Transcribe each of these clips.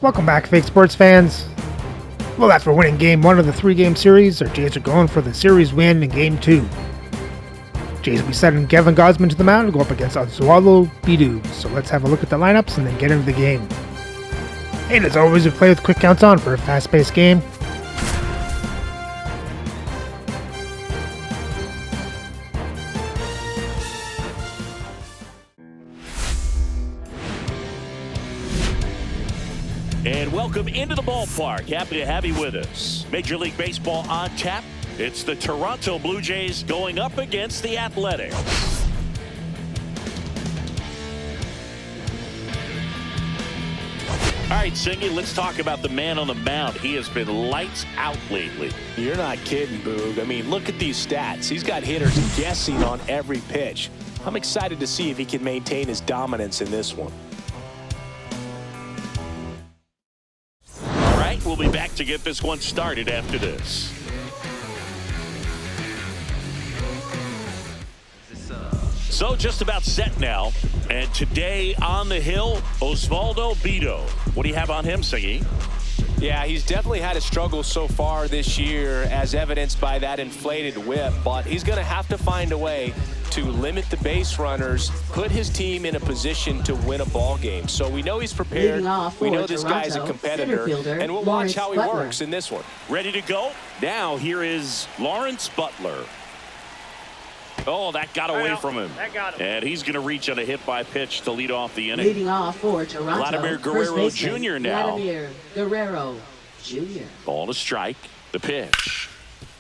Welcome back, fake sports fans. Well, after winning Game 1 of the 3-game series, our Jays are going for the series win in Game 2. Jays will be sending Kevin Gausman to the mound to go up against Oswaldo Bidu. So let's have a look at the lineups and then get into the game. And as always, we play with quick counts on for a fast-paced game. And welcome into the ballpark. Happy to have you with us. Major League Baseball on tap. It's the Toronto Blue Jays going up against the Athletics. All right, Singy, let's talk about the man on the mound. He has been lights out lately. You're not kidding, Boog. I mean, look at these stats. He's got hitters guessing on every pitch. I'm excited to see if he can maintain his dominance in this one. All right, we'll be back to get this one started after this. So just about set now. And today on the hill, Oswaldo Bidu. What do you have on him, Siggy? Yeah, he's definitely had a struggle so far this year, as evidenced by that inflated whip. But he's going to have to find a way to limit the base runners, put his team in a position to win a ball game. So we know he's prepared. We know this guy is a competitor, and we'll watch how he works in this one. Ready to go? Now here is Lawrence Butler. Oh, that got away from him. That got him. And he's going to reach on a hit by pitch to lead off the inning. Leading off for Toronto, Vladimir Guerrero Jr. now. Vladimir Guerrero Jr. Ball to strike. The pitch.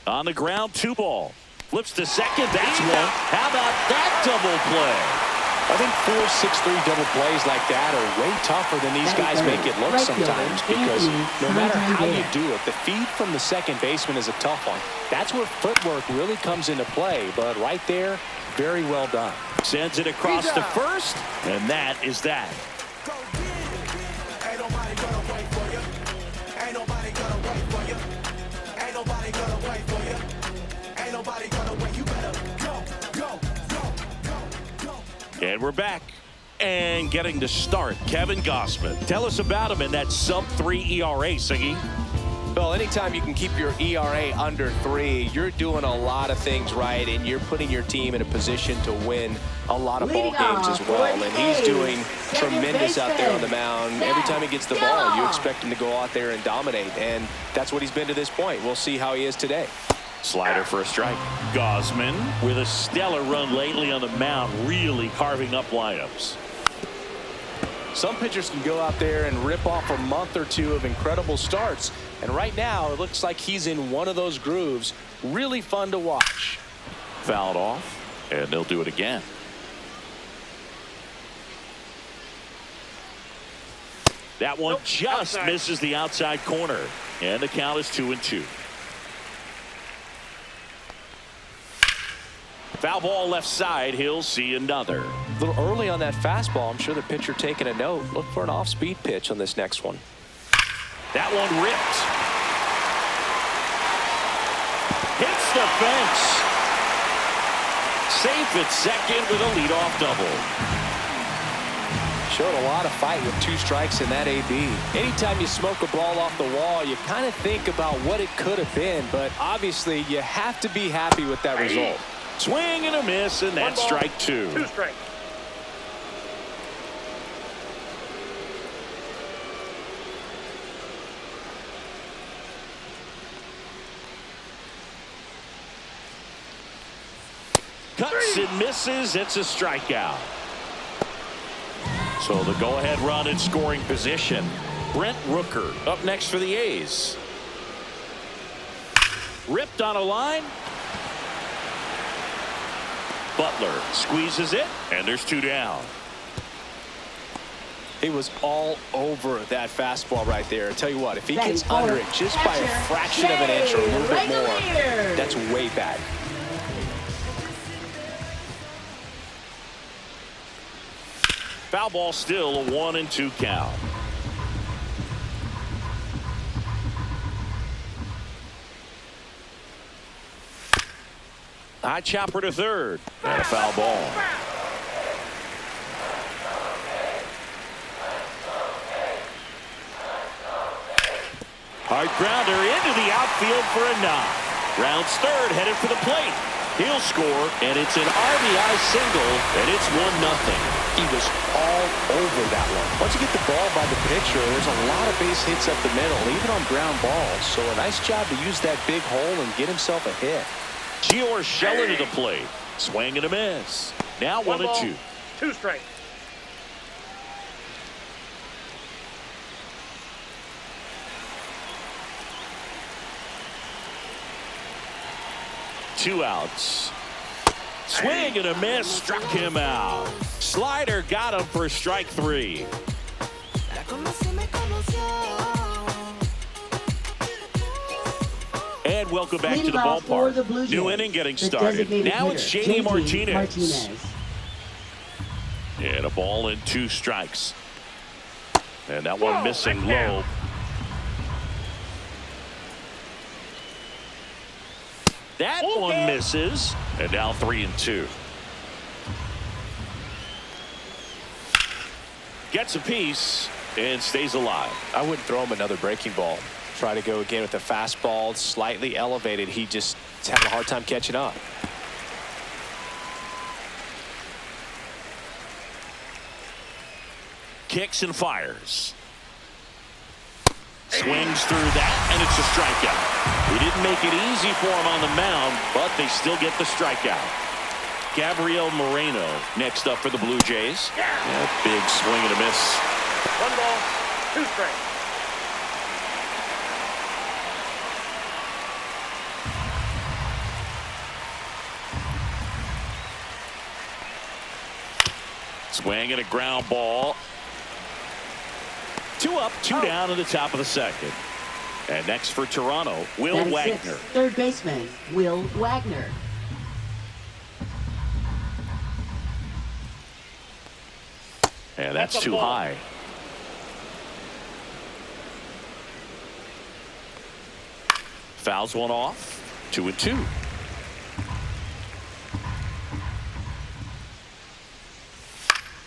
On the ground, 2 ball. Flips to second. That's one. How about that double play? I think 4-6-3 double plays like that are way tougher than these guys make it look sometimes, because no matter how you do it, the feed from the second baseman is a tough one. That's where footwork really comes into play, but right there, very well done. Sends it across to first, and that is that. And we're back and getting to start. Kevin Gausman. Tell us about him in that sub-3 ERA, Siggy. Well, anytime you can keep your ERA under 3, you're doing a lot of things right, and you're putting your team in a position to win a lot of ball games as well. And he's doing tremendous out there on the mound. Every time he gets the ball, you expect him to go out there and dominate, and that's what he's been to this point. We'll see how he is today. Slider for a strike. Gausman with a stellar run lately on the mound, really carving up lineups. Some pitchers can go out there and rip off a month or 2 of incredible starts, and right now it looks like he's in one of those grooves. Really fun to watch. Fouled off, and they'll do it again. That one just misses the outside corner, and the count is 2-2. Foul ball left side. He'll see another. A little early on that fastball. I'm sure the pitcher taking a note. Look for an off-speed pitch on this next one. That one ripped. Hits the fence. Safe at second with a leadoff double. Showed a lot of fight with 2 strikes in that AB. Anytime you smoke a ball off the wall, you kind of think about what it could have been, but obviously you have to be happy with that result. Swing and a miss, and that's strike 2. 2 strikes. Cuts and misses. It's a strikeout. So the go-ahead run in scoring position. Brent Rooker up next for the A's. Ripped on a line. Butler squeezes it, and there's 2 down. He was all over that fastball right there. I tell you what, if he gets under it just by a fraction of an inch or a little bit more, that's way back. Foul ball, still a 1-2 count. High chopper to third, and a foul ball. Hard grounder into the outfield for a knock. Rounds third, headed for the plate. He'll score, and it's an RBI single, and it's 1-0. He was all over that one. Once you get the ball by the pitcher, there's a lot of base hits up the middle, even on ground balls. So a nice job to use that big hole and get himself a hit. Gio Urshela to the plate. Swing and a miss. Now 1-2. 2 strikes. Two outs. Swing and a miss. Struck him out. Slider got him for strike 3. And welcome back to the ballpark. New inning getting started. Now it's JD Martinez. And a ball and 2 strikes. And that one missing low. That one misses. And now 3-2. Gets a piece and stays alive. I wouldn't throw him another breaking ball. Try to go again with the fastball, slightly elevated. He just is having a hard time catching up. Kicks and fires. Swings through that, and it's a strikeout. He didn't make it easy for him on the mound, but they still get the strikeout. Gabriel Moreno next up for the Blue Jays. Yeah, big swing and a miss. 1 ball, 2 strikes. Swing and a ground ball. 2 up, 2 down in the top of the second. And next for Toronto, Will Wagner. Third baseman, Will Wagner. And that's too high. Fouls one off. 2-2.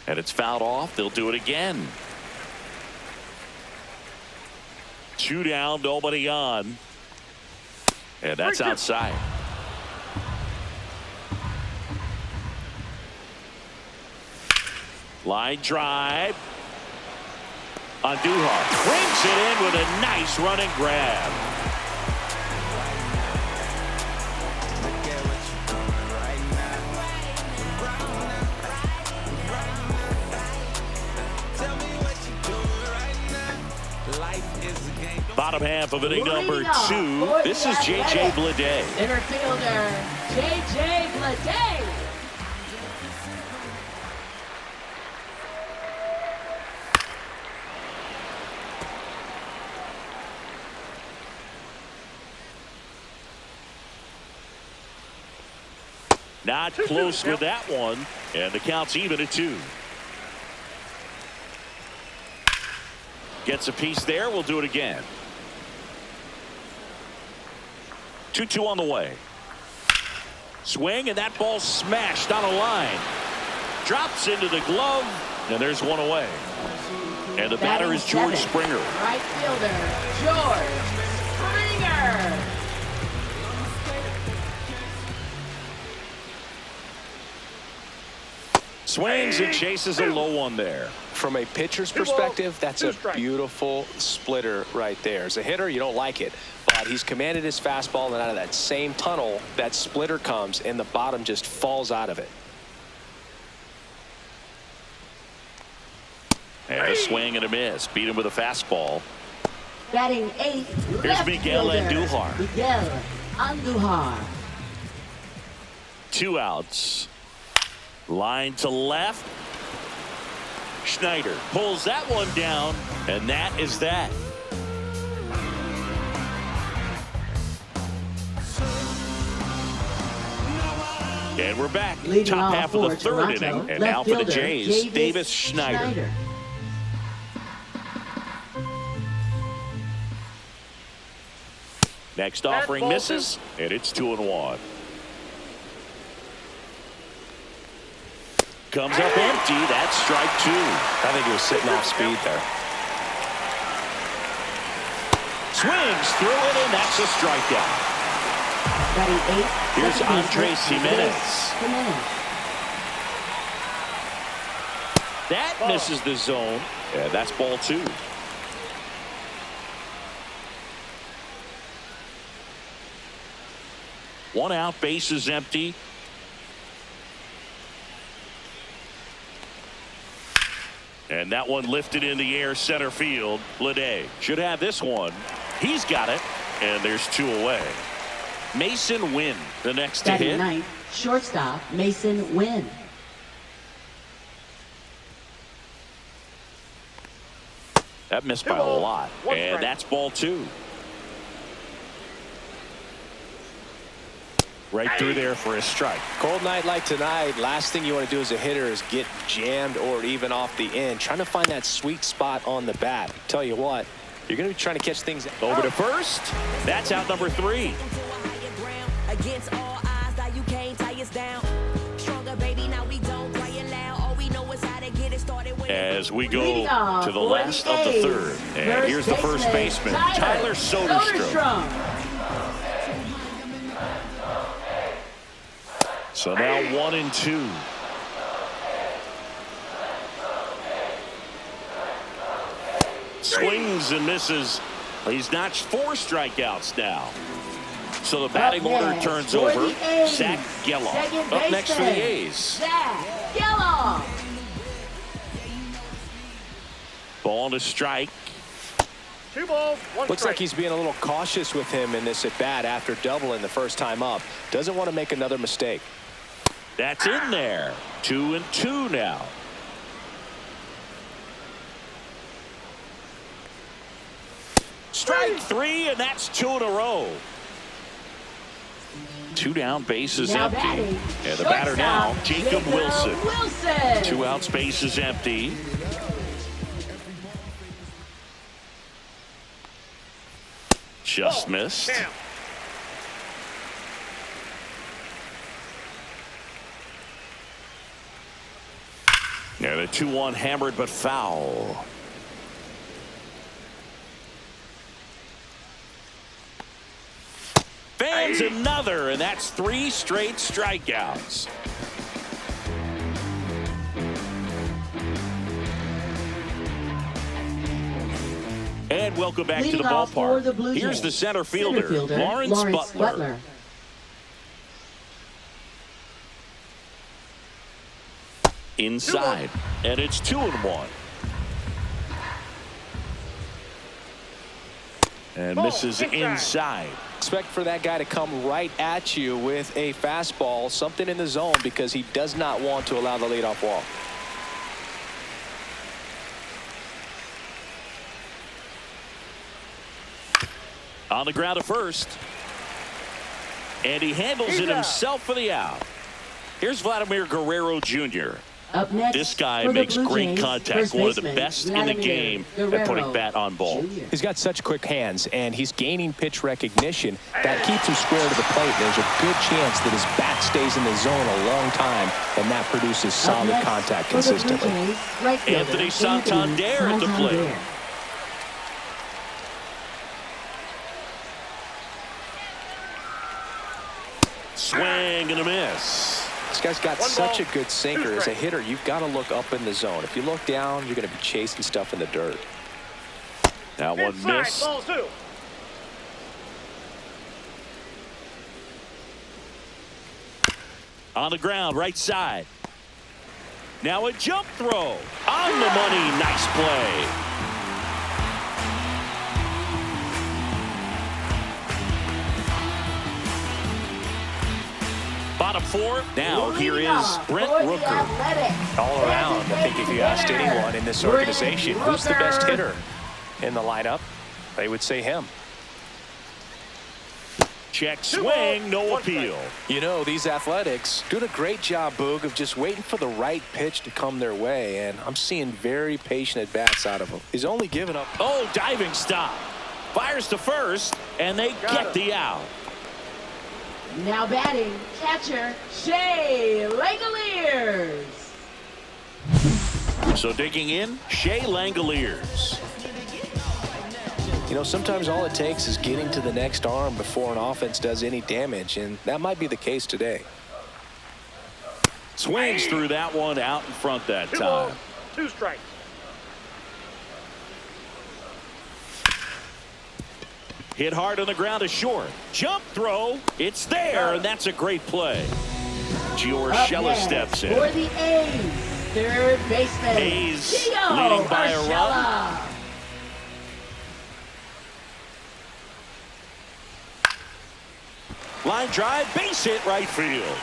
And it's fouled off. They'll do it again. 2 down, nobody on. And that's outside. Line drive. Andujar brings it in with a nice running grab. Bottom half of inning number 2. This is J.J. Bleday. Center fielder, J.J. Bleday. Not close with that one. And the count's even at 2. Gets a piece there. We'll do it again. 2-2 on the way. Swing, and that ball smashed on a line. Drops into the glove, and there's one away. And the batter is George Springer. Right fielder, George Springer. Swings and chases a low one there. From a pitcher's perspective, that's a beautiful splitter right there. As a hitter, you don't like it, but he's commanded his fastball, and out of that same tunnel, that splitter comes, and the bottom just falls out of it. And a swing and a miss. Beat him with a fastball. Batting 8th. Here's Miguel Andujar. Miguel Andujar. 2 outs. Line to left. Schneider pulls that one down, and that is that. And we're back. Leading Top half of the third Toronto, inning. And left now for the fielder, Jays, Davis Schneider. Next offering misses, and it's 2-1. Comes up empty. That's strike 2. I think he was sitting off speed there. Swings through it, and that's a strikeout. Batting 8th. Here's Andres Jimenez. That misses the zone. Yeah, that's ball 2. One out, base is empty. And that one lifted in the air, center field. Lede should have this one. He's got it, and there's 2 away. Mason Wynn, the next to hit. Batting 9th, shortstop Mason Wynn. That missed by a lot, and that's ball 2. Right through there for a strike. Cold night like tonight, last thing you want to do as a hitter is get jammed or even off the end. Trying to find that sweet spot on the bat. Tell you what, you're going to be trying to catch things. Over to first. That's out number 3. Against all odds, that you can't tie us down. Stronger, baby, now we don't play it loud. All we know is how to get it started. As we go to the last of the 3rd. And here's the first baseman, Tyler Soderstrom. So now 1-2. Swings and misses. He's notched 4 strikeouts now. So the batting order turns over. Zach Geloff up next for the A's. Zach Geloff. Ball to strike. 2 balls, 1 Looks strike. like he's being a little cautious with him in this at bat after doubling the first time up. Doesn't want to make another mistake. That's in there. 2-2 now. Strike 3, and that's 2 in a row. 2 down, bases Now empty. batting, And the batter now, Jacob Wilson. 2 outs, base is empty. Just missed. Down. And a 2-1 hammered but foul. Fans another, and that's 3 straight strikeouts. And welcome back to the Leading off for the ballpark. Blue Here's Jays, the center fielder, Lawrence Butler. Inside, and it's 2-1. And misses inside. Expect for that guy to come right at you with a fastball, something in the zone, because he does not want to allow the leadoff walk. On the ground at first. And he handles it himself for the out. Here's Vladimir Guerrero Jr. Up next, This guy for the makes Blue great Jays, contact, first one of the baseman, best in the Vladimir game at Guerrero putting bat on ball. Jr. He's got such quick hands, and he's gaining pitch recognition. That keeps him square to the plate. There's a good chance that his bat stays in the zone a long time, and that produces Up solid next, contact for the Blue consistently. Jays, right fielder, Anthony Santander at the plate. Swing and a miss. This guy's got 1 such a ball, good 2 sinker. As a strikes. hitter, you've got to look up in the zone. If you look down, you're going to be chasing stuff in the dirt. That one Inside, missed. ball 2. On the ground, right side. Now a jump throw. On the money. Nice play. Bottom 4. Now here is Brent Rooker. All around, I think if you asked anyone in this organization who's the best hitter in the lineup, they would say him. Check swing, no appeal. You know, these Athletics doing a great job, Boog, of just waiting for the right pitch to come their way, and I'm seeing very patient at-bats out of him. He's only given up. Oh, diving stop. Fires to first, and they get the out. Now batting, catcher Shea Langoliers. So digging in, Shea Langoliers. You know, sometimes all it takes is getting to the next arm before an offense does any damage, and that might be the case today. Swings through that one out in front that time. 2 strikes. Hit hard on the ground is short. Jump throw. It's there, and that's a great play. Urshela steps in. For the A's, third baseman. A's Gio leading by a run. Urshela. Line drive, base hit right field.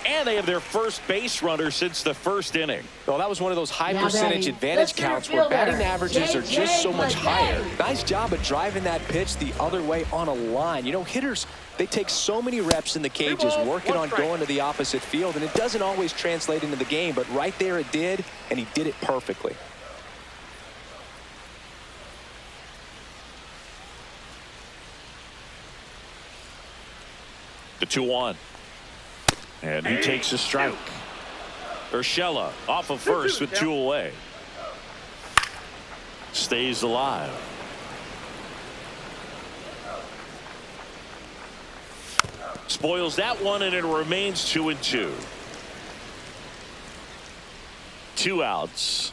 And they have their first base runner since the first inning. Well, that was one of those high Now percentage batting, advantage the center counts where batting fielder, averages are just so much JJ higher. Bleday. Nice job of driving that pitch the other way on a line. You know, hitters, they take so many reps in the cages working on going to the opposite field, and it doesn't always translate into the game, but right there it did, and he did it perfectly. The 2-1. And he takes a strike. Urshela off of first with 2 away. Stays alive. Spoils that one, and it remains 2-2. 2 outs.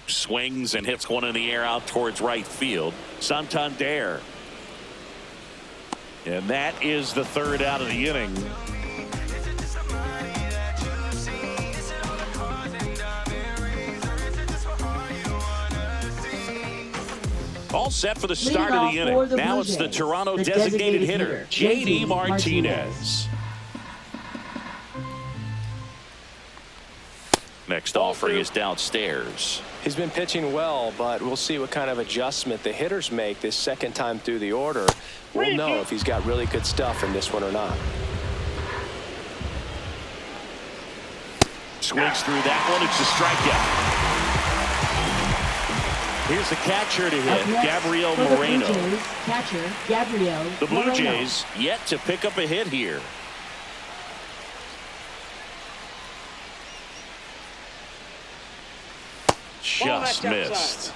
Swings and hits one in the air out towards right field. Santander. And that is the 3rd out of the inning. All set for the start of the inning. Now it's the Toronto designated hitter, J.D. Martinez. Next offering is downstairs. He's been pitching well, but we'll see what kind of adjustment the hitters make this second time through the order. We'll know if he's got really good stuff in this one or not. Swings through that one. It's a strikeout. Here's the catcher to hit, Gabriel Moreno. The Blue Jays, catcher, Gabriel The Blue Moreno. Jays yet to pick up a hit here. Just missed.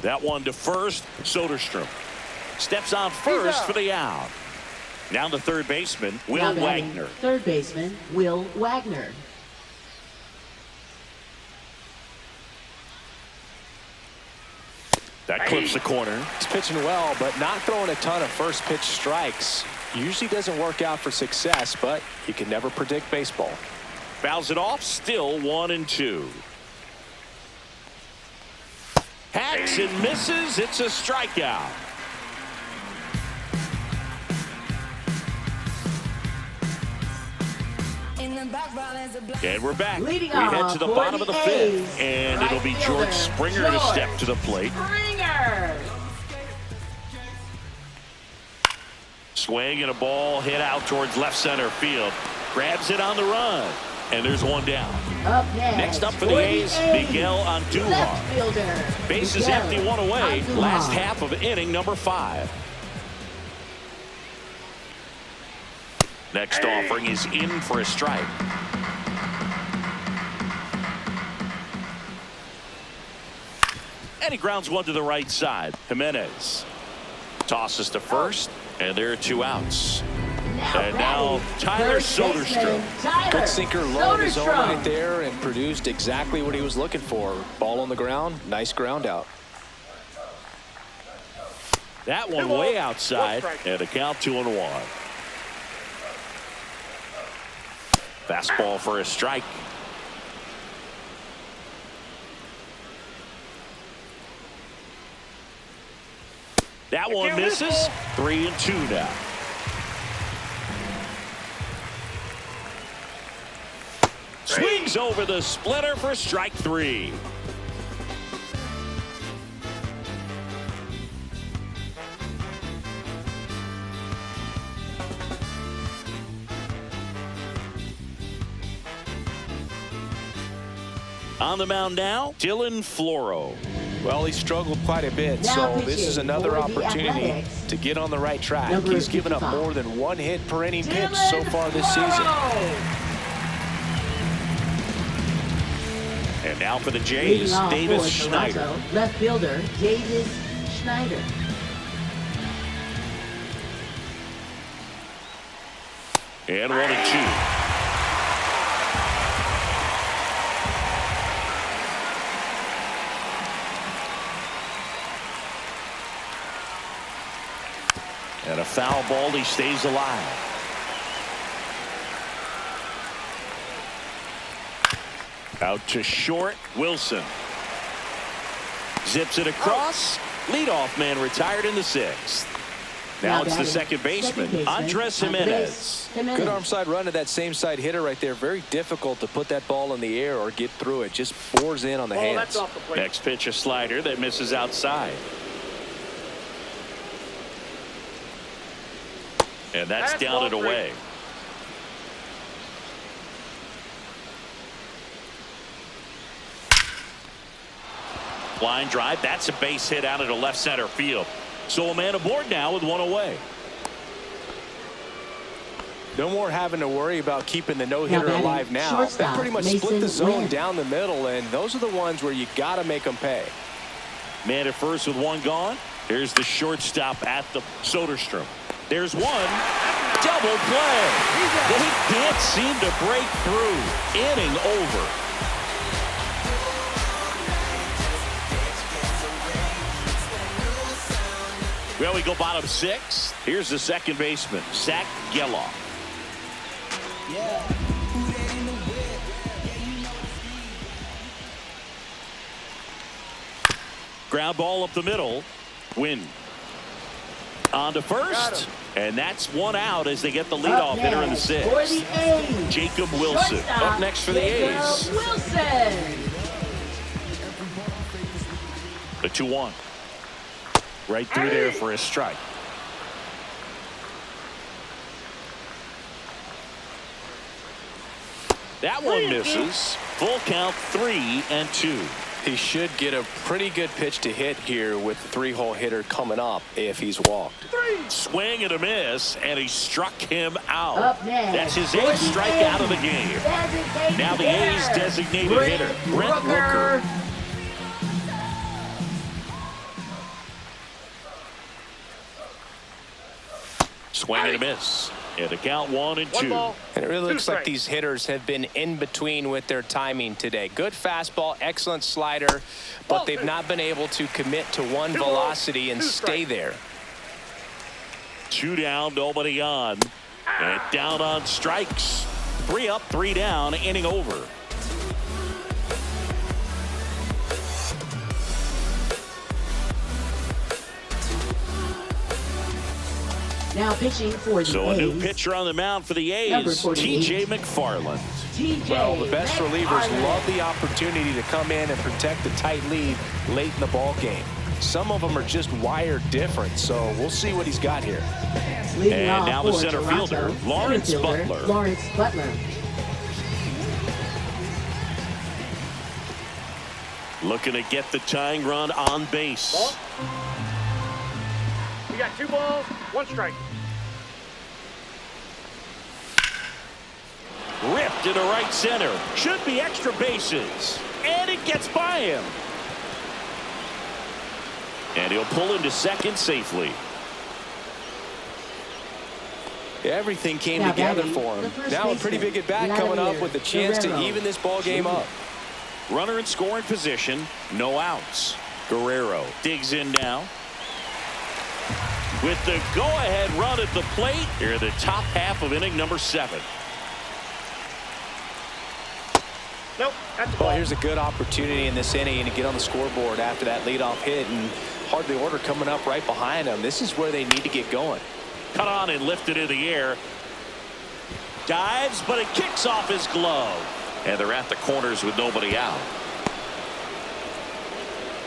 That one to first. Soderstrom steps on first for the out. Now the third baseman, Will Now batting, Wagner. Third baseman, Will Wagner. That clips the corner. He's pitching well, but not throwing a ton of first pitch strikes. Usually doesn't work out for success, but you can never predict baseball. Fouls it off, still 1-2. Hacks and misses. It's a strikeout. And we're back. Leading We head off to the for bottom the of the A's, 5th. And right it'll be fielder, George Springer to step to the plate. Springer. Swing and a ball hit out towards left center field. Grabs it on the run. And there's one down. Up Next up for the A's, Miguel Andujar. Left fielder. Base is Miguel empty, 1 away. Andujar. Last half of inning number 5. Next offering is in for a strike. And he grounds one to the right side. Jimenez tosses to first, and there are 2 outs. And now Tyler Soderstrom. Good sinker low in his own right there and produced exactly what he was looking for. Ball on the ground, nice ground out. That one way outside, and a count 2-1. Fastball for a strike. That one misses. 3-2 now. Swings over the splitter for strike 3. On the mound now, Dylan Floro. Well, he struggled quite a bit, Now so this is pitching another for the opportunity Athletics, to get on the right track. number He's given up 55. more than one hit per inning pitch so far this season. And now for the Leading Jays, off Davis for Schneider. Toronto, left fielder Davis Schneider. And 1-2. And a foul ball, he stays alive. Out to short, Wilson. Zips it across. Leadoff man retired in the 6th. Now it's the second baseman, Andres Jimenez. Good arm side run to that same side hitter right there. Very difficult to put that ball in the air or get through it. Just bores in on the Ball, that's hands. off the plate. Next pitch, a slider that misses outside. And that's That's down and ball away. Line drive. That's a base hit out into left center field. So a man aboard now with one away. No more having to worry about keeping the no-hitter batting, alive now. shortstop, That pretty much split the Mason zone Wynn. down the middle, and those are the ones where you got to make them pay. Man at first with one gone. Here's the shortstop at the Soderstrom. There's one. Double play. They can't seem to break through. Inning over. Well, we go bottom 6. Here's the second baseman, Zach Geloff. Ground ball up the middle. Win. On to first. And that's one out as they get the leadoff hitter in the 6th. For the A's, Jacob Wilson shortstop, up next for the Jacob A's. Wilson. The 2-1. Right through there for a strike. That one misses. Full count, 3-2. He should get a pretty good pitch to hit here with the 3-hole hitter coming up if he's walked. Swing and a miss, and he struck him out. Up next, That's his for 8th the strikeout of the A's, game. designated Now the A's hitter, designated hitter, Brent Rooker. Rooker. Swing and a miss. And the count 1-2. 1 ball. And it really 2 looks like strikes. these hitters have been in between with their timing today. Good fastball, excellent slider, but they've not been able to commit to one 2 balls, velocity and 2 stay strikes. there. 2 down, nobody on. And down on strikes. 3 up, 3 down, inning over. Now pitching for the So a A's, new pitcher on the mound for the Number A's, 48. T.J. McFarland. TJ Well, the best relievers McFarland. love the opportunity to come in and protect the tight lead late in the ball game. Some of them are just wired different, so we'll see what he's got here. Leading And off now the for center Toronto, fielder, Lawrence center fielder, Butler. Lawrence Butler. Looking to get the tying run on base. Ball. We got 2 balls, 1 strike. Ripped into right center. Should be extra bases. And it gets by him. And he'll pull into second safely. Everything came Now together batting, for him. the first Now a pretty big baseman, at bat coming up Vladimir with a chance to Guerrero. even this ball game up. Runner in scoring position. No outs. Guerrero digs in now. With the go-ahead run at the plate. Here are the top half of inning number 7. Nope, that's a Well, ball. here's a good opportunity in this inning to get on the scoreboard after that leadoff hit, and hardly order coming up right behind them. This is where they need to get going. Cut on and lifted in the air. Dives, but it kicks off his glove. And they're at the corners with nobody out.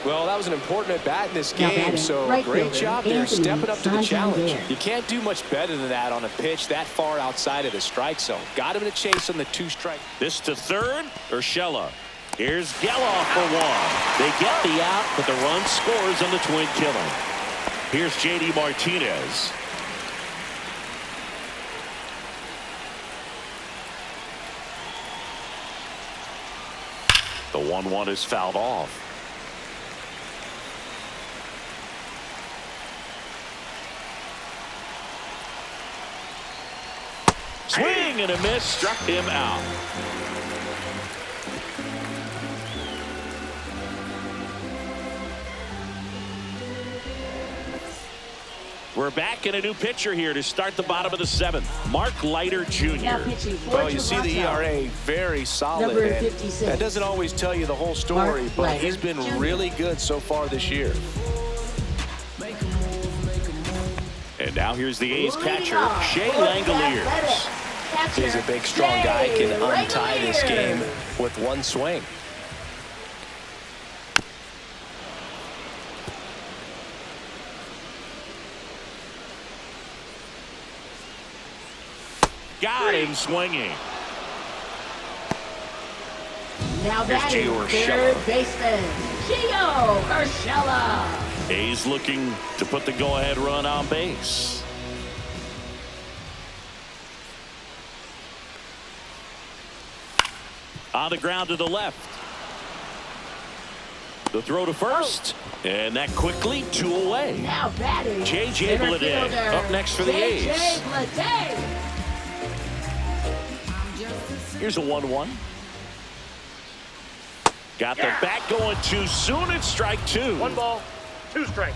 Well, that was an important at bat in this Now game, batting, so right great fielder, job there Anthony stepping up to the challenge. Santander. You can't do much better than that on a pitch that far outside of the strike zone. Got him in a chase on the 2 strike. This to third, Urshela. Here's Geloff for one. They get the out, but the run scores on the twin killing. Here's J.D. Martinez. The 1-1 is fouled off. Swing and a miss, struck him out. We're back in a new pitcher here to start the bottom of the 7th. Mark Leiter Now Jr. pitching for Well, you see the Toronto. ERA very solid. Number And 56. that doesn't always tell you the whole story, Mark but Leiter he's been Jr. really good so far this year. And now here's the A's Leading catcher, off Shea for the Langoliers. Athletics. Catcher, He's a big, strong guy, can Shea untie this game Langoliers. with one swing. Got him swinging. Now Here's batting, Gio third Urshela. baseman, Gio Urshela. A's looking to put the go-ahead run on base. On the ground to the left. The throw to first. And that quickly, 2 away. Now batting, J.J. center Bleday fielder, up next for the J.J. A's. Bleday. Here's a 1-1. Got the bat going too soon. It's strike 2. 1 ball, 2 strikes.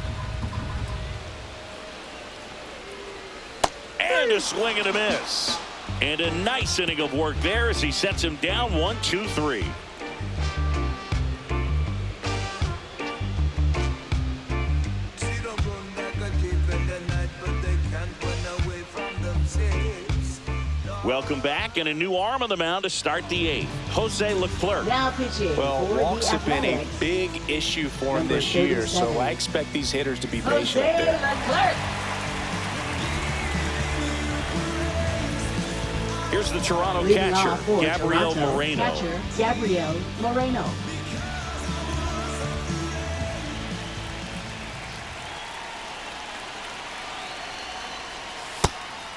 And a swing and a miss. And a nice inning of work there as he sets him down 1-2-3. Welcome back, and a new arm on the mound to start the 8th. Jose Leclerc. Now pitching Well, for walks the have been a Athletics, big issue for him Number this year, so 37. I expect these hitters to be Jose patient up there. Leclerc. Here's the Toronto Leading catcher, off for Gabriel Toronto, Moreno. Catcher, Gabriel Moreno.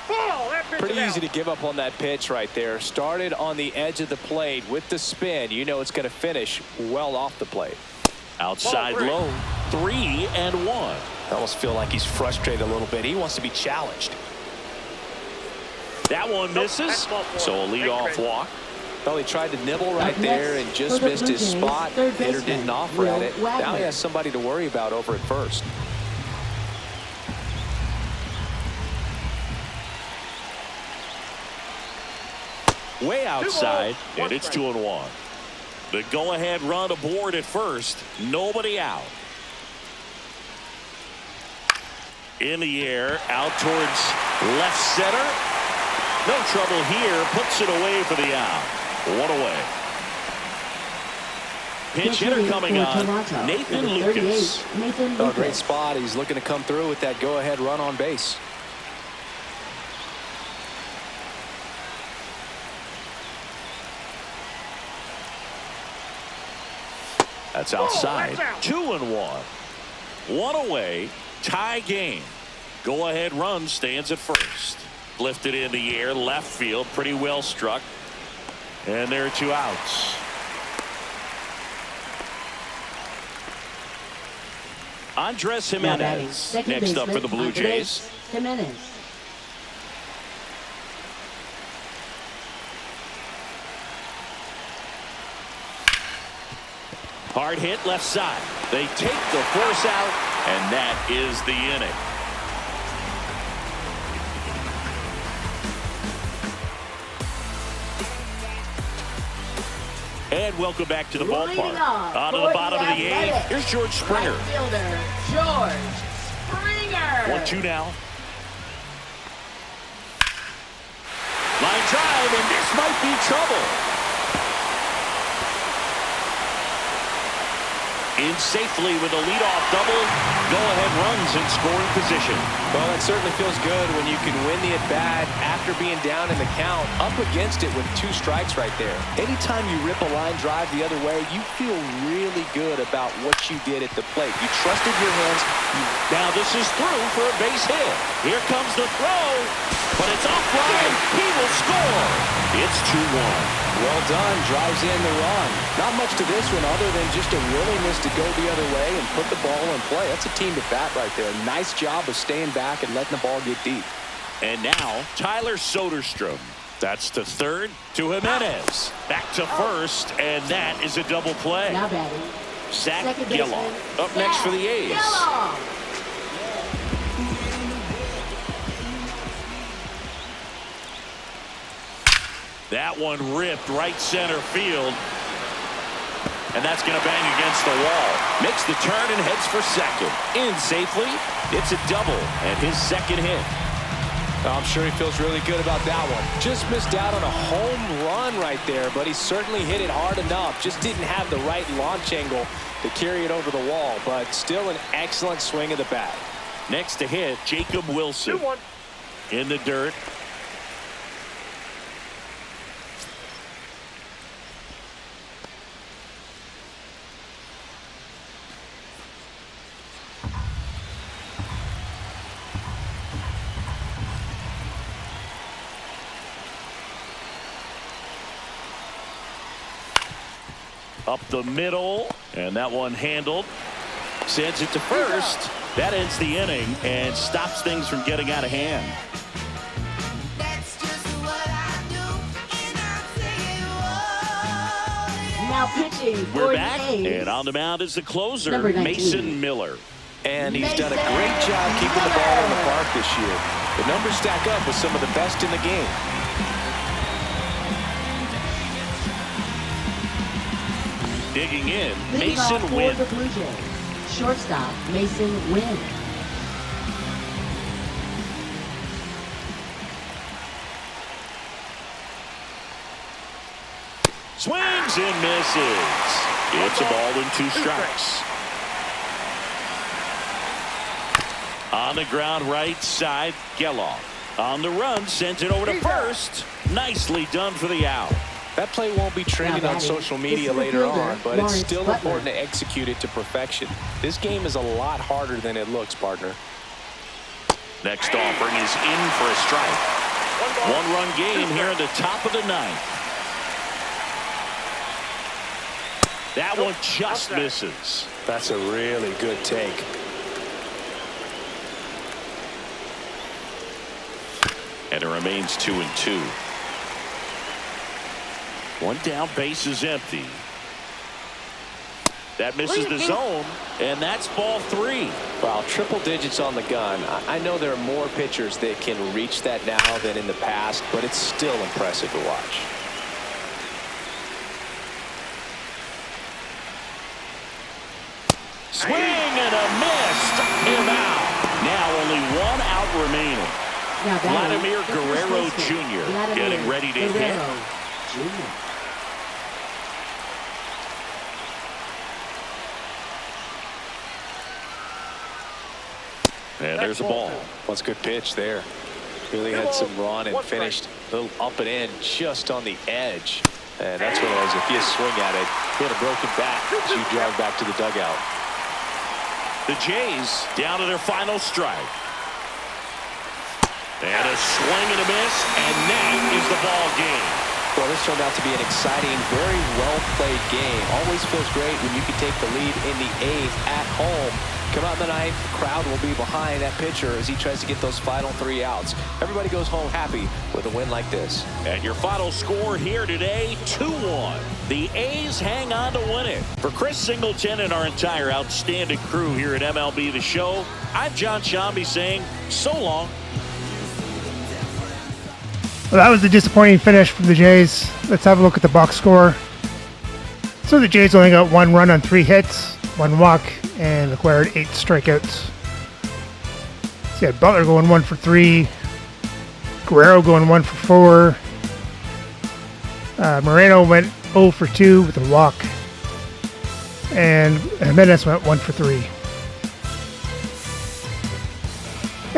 Ball, that pitch Pretty is easy out. to give up on that pitch right there. Started on the edge of the plate with the spin. You know it's going to finish well off the plate. Outside Ball 3. low, 3-1. I almost feel like he's frustrated a little bit. He wants to be challenged. That one misses, that's ball 4. so a leadoff Thank you, walk. Well, he tried to nibble right Up there next and just for the missed Blue his Jays, spot. third Hitter baseman, didn't offer at Will it. Now Wagner. he has somebody to worry about over at first. Way outside, one and it's strike. 2-1. The go-ahead run aboard at first. Nobody out. In the air, out towards left center. No trouble here. Puts it away for the out. 1 away. Pinch hitter Pitching coming for on. Toronto, Nathan number Lucas. 38, Nathan Oh, great Lucas. spot. He's looking to come through with that go-ahead run on base. That's outside. that's out. 2-1. 1 away. Tie game. Go ahead run stands at first. Lifted in the air, left field, pretty well struck. And there are 2 outs. Andres Now batting, Jimenez second next up for baseman, the Blue Andres Jays. Jimenez. Hard hit left side. They take the force out, and that is the inning. And welcome back to the Leading ballpark. off On to for the bottom of the Athletics, 8th. Here's George Springer. Right fielder, George Springer. 1-2 now. Line drive, and this might be trouble. in safely with a leadoff double. Go-ahead runs in scoring position. Well, it certainly feels good when you can win the at-bat after being down in the count, up against it with 2 strikes right there. Anytime you rip a line drive the other way, you feel really good about what you did at the plate. You trusted your hands. Now this is through for a base hit. Here comes the throw, but it's offline. He will score. It's 2-1. Well done, drives in the run. Not much to this one other than just a willingness to go the other way and put the ball in play. That's a team to bat right there. Nice job of staying back and letting the ball get deep. And now Tyler Soderstrom. That's to third, to Jimenez. Back to first, and that is a double play. Now batting. Zach Second Geloff baseman, up next for the A's. Geloff. That one ripped right center field. And that's going to bang against the wall. Makes the turn and heads for second. In safely. It's a double and his second hit. I'm sure he feels really good about that one. Just missed out on a home run right there, but he certainly hit it hard enough. Just didn't have the right launch angle to carry it over the wall, but still an excellent swing of the bat. Next to hit, Jacob Wilson. 2-1. In the dirt. Up the middle, and that one handled. Sends it to first. That ends the inning and stops things from getting out of hand. Now pitching for We're the back, A's. and on the mound is the closer, Number 19. Mason Miller. And he's done a great job keeping the ball in the park this year. The numbers stack up with some of the best in the game. Digging in, Leading Mason off for Wynn. the Blue Jays. Shortstop, Mason Wynn. Swings and misses. It's a ball and 2 strikes. On the ground right side, Geloff. On the run, sends it over to first. Nicely done for the out. That play won't be trending on social media later on, but it's still Lawrence important to execute it to perfection. This game is a lot harder than it looks, partner. Next offering is in for a strike. 1-run game here in the top of the 9th. That one just misses. That's a really good take. And it remains 2-2. One down, base is empty. That misses the zone, and that's ball 3. Wow, triple digits on the gun. I know there are more pitchers that can reach that now than in the past, but it's still impressive to watch. Swing and a miss. Him out. Now only 1 out remaining. Now batting, Vladimir the first Guerrero baseman, Jr. Vladimir getting ready to hit. Guerrero Jr. And there's a ball. What's a good pitch there. Really had some run and finished a little up and in just on the edge. And that's what it was. If you swing at it, hit a broken bat as you drive back to the dugout. The Jays down to their final strike. And a swing and a miss, and that is the ball game. Well, this turned out to be an exciting, very well-played game. Always feels great when you can take the lead in the 8th at home. Come out in the 9th, the crowd will be behind that pitcher as he tries to get those final 3 outs. Everybody goes home happy with a win like this. And your final score here today, 2-1. The A's hang on to win it. For Chris Singleton and our entire outstanding crew here at MLB The Show, I'm John Shambi saying so long. Well, that was a disappointing finish from the Jays. Let's have a look at the box score. So the Jays only got 1 run on 3 hits, 1 walk, and acquired 8 strikeouts. So you had Butler going 1 for 3, Guerrero going 1 for 4, Moreno went 0 for 2 with a walk. And Jimenez went 1 for 3.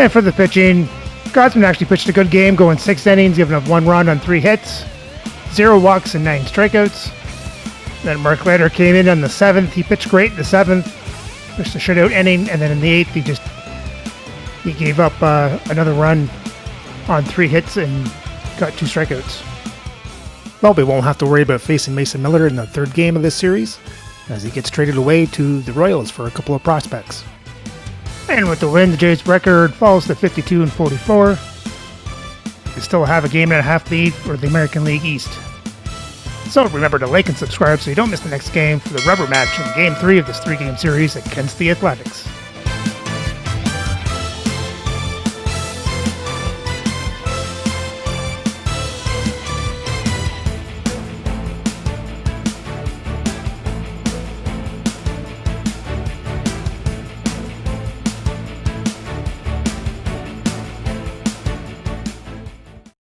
And for the pitching, Gosman actually pitched a good game, going 6 innings, giving up 1 run on 3 hits, 0 walks and 9 strikeouts. Then Mark Leiter came in on the 7th. He pitched great in the 7th, pitched a shutout inning, and then in the 8th he gave up another run on 3 hits and got 2 strikeouts. Well, we won't have to worry about facing Mason Miller in the 3rd game of this series, as he gets traded away to the Royals for a couple of prospects. And with the win, the Jays' record falls to 52-44. They still have a game and a half lead for the American League East. So remember to like and subscribe so you don't miss the next game for the rubber match in Game 3 of this 3-game series against the Athletics.